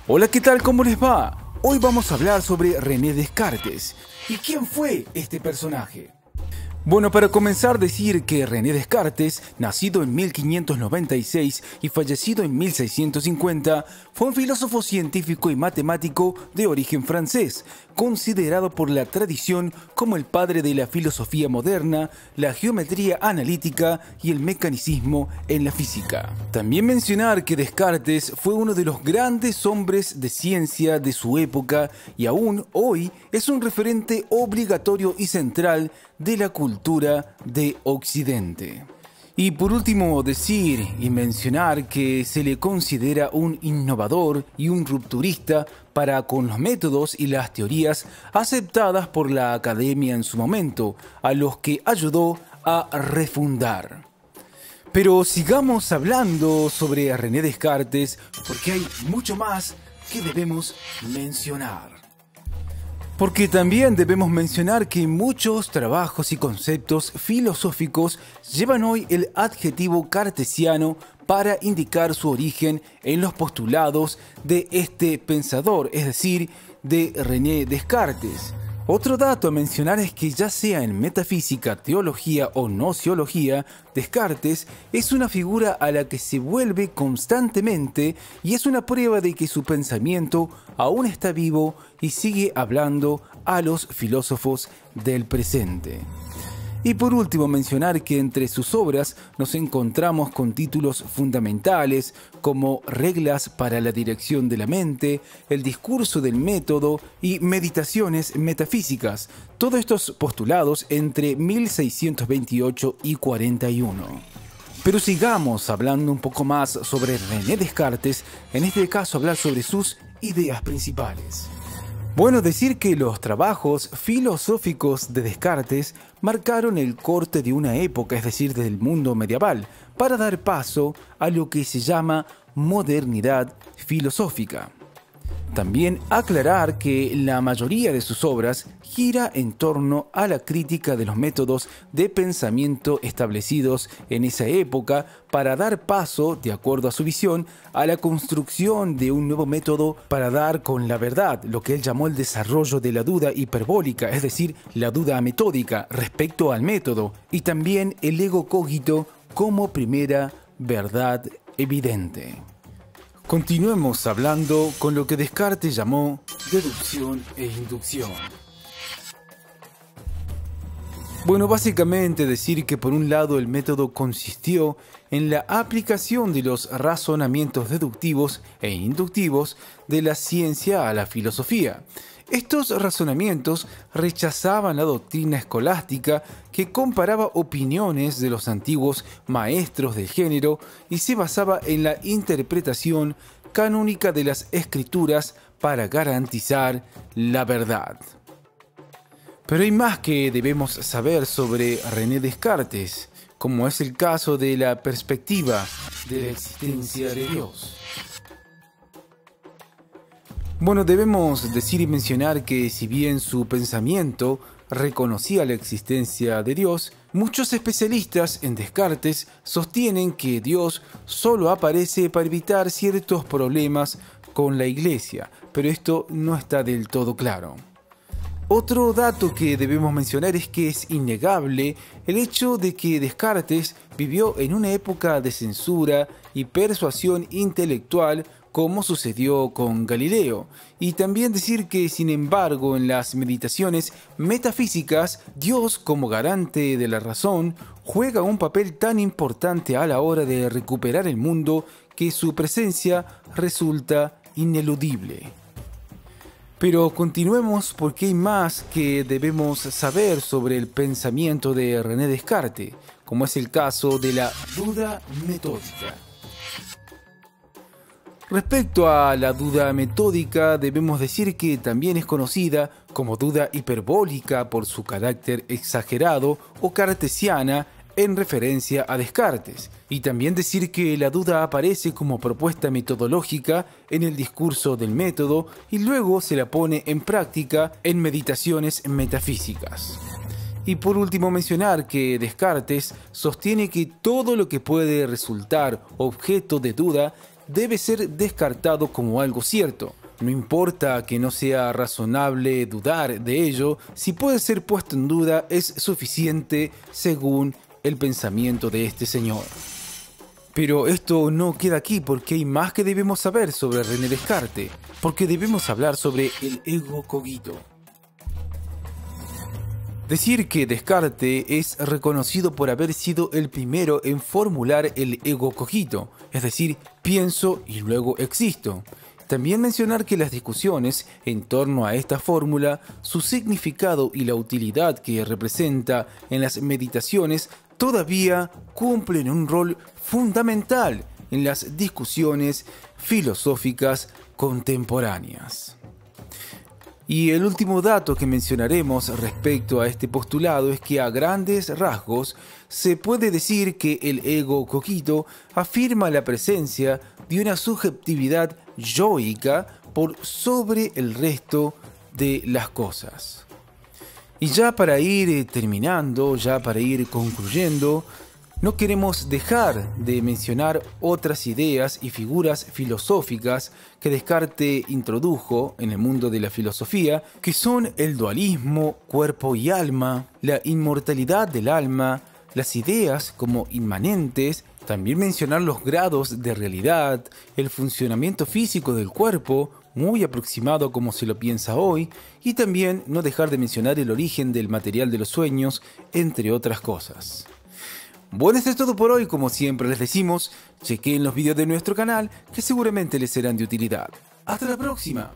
Hola, ¿qué tal? ¿Cómo les va? Hoy vamos a hablar sobre René Descartes. ¿Y quién fue este personaje? Bueno, para comenzar, decir que René Descartes, nacido en 1596 y fallecido en 1650, fue un filósofo científico y matemático de origen francés, considerado por la tradición como el padre de la filosofía moderna, la geometría analítica y el mecanicismo en la física. También mencionar que Descartes fue uno de los grandes hombres de ciencia de su época y aún hoy es un referente obligatorio y central de la cultura de Occidente. Y por último, decir y mencionar que se le considera un innovador y un rupturista para con los métodos y las teorías aceptadas por la academia en su momento, a los que ayudó a refundar. Pero sigamos hablando sobre René Descartes, porque hay mucho más que debemos mencionar. Porque también debemos mencionar que muchos trabajos y conceptos filosóficos llevan hoy el adjetivo cartesiano para indicar su origen en los postulados de este pensador, es decir, de René Descartes. Otro dato a mencionar es que ya sea en metafísica, teología o nociología, Descartes es una figura a la que se vuelve constantemente y es una prueba de que su pensamiento aún está vivo y sigue hablando a los filósofos del presente. Y por último mencionar que entre sus obras nos encontramos con títulos fundamentales como Reglas para la dirección de la mente, El discurso del método y Meditaciones metafísicas, todos estos postulados entre 1628 y 41. Pero sigamos hablando un poco más sobre René Descartes, en este caso hablar sobre sus ideas principales. Bueno, decir que los trabajos filosóficos de Descartes marcaron el corte de una época, es decir, del mundo medieval, para dar paso a lo que se llama modernidad filosófica. También aclarar que la mayoría de sus obras gira en torno a la crítica de los métodos de pensamiento establecidos en esa época para dar paso, de acuerdo a su visión, a la construcción de un nuevo método para dar con la verdad, lo que él llamó el desarrollo de la duda hiperbólica, es decir, la duda metódica respecto al método, y también el ego cogito como primera verdad evidente. Continuemos hablando con lo que Descartes llamó deducción e inducción. Bueno, básicamente decir que por un lado el método consistió en la aplicación de los razonamientos deductivos e inductivos de la ciencia a la filosofía. Estos razonamientos rechazaban la doctrina escolástica que comparaba opiniones de los antiguos maestros del género y se basaba en la interpretación canónica de las escrituras para garantizar la verdad. Pero hay más que debemos saber sobre René Descartes, como es el caso de la perspectiva de la existencia de Dios. Bueno, debemos decir y mencionar que si bien su pensamiento reconocía la existencia de Dios, muchos especialistas en Descartes sostienen que Dios solo aparece para evitar ciertos problemas con la Iglesia, pero esto no está del todo claro. Otro dato que debemos mencionar es que es innegable el hecho de que Descartes vivió en una época de censura y persuasión intelectual como sucedió con Galileo, y también decir que, sin embargo, en las meditaciones metafísicas, Dios, como garante de la razón, juega un papel tan importante a la hora de recuperar el mundo que su presencia resulta ineludible. Pero continuemos porque hay más que debemos saber sobre el pensamiento de René Descartes, como es el caso de la duda metódica. Respecto a la duda metódica, debemos decir que también es conocida como duda hiperbólica por su carácter exagerado o cartesiana en referencia a Descartes, y también decir que la duda aparece como propuesta metodológica en el discurso del método y luego se la pone en práctica en meditaciones metafísicas. Y por último mencionar que Descartes sostiene que todo lo que puede resultar objeto de duda debe ser descartado como algo cierto. No importa que no sea razonable dudar de ello, si puede ser puesto en duda es suficiente según el pensamiento de este señor. Pero esto no queda aquí, porque hay más que debemos saber sobre René Descartes, porque debemos hablar sobre el ego cogito. Decir que Descartes es reconocido por haber sido el primero en formular el ego cogito, es decir, pienso y luego existo. También mencionar que las discusiones en torno a esta fórmula, su significado y la utilidad que representa en las meditaciones todavía cumplen un rol fundamental en las discusiones filosóficas contemporáneas. Y el último dato que mencionaremos respecto a este postulado es que a grandes rasgos se puede decir que el ego cogito afirma la presencia de una subjetividad yoica por sobre el resto de las cosas. Y ya para ir terminando, ya para ir concluyendo, no queremos dejar de mencionar otras ideas y figuras filosóficas que Descartes introdujo en el mundo de la filosofía, que son el dualismo, cuerpo y alma, la inmortalidad del alma, las ideas como inmanentes, también mencionar los grados de realidad, el funcionamiento físico del cuerpo, muy aproximado como se lo piensa hoy, y también no dejar de mencionar el origen del material de los sueños, entre otras cosas. Bueno, esto es todo por hoy. Como siempre les decimos, chequen los vídeos de nuestro canal que seguramente les serán de utilidad. ¡Hasta la próxima!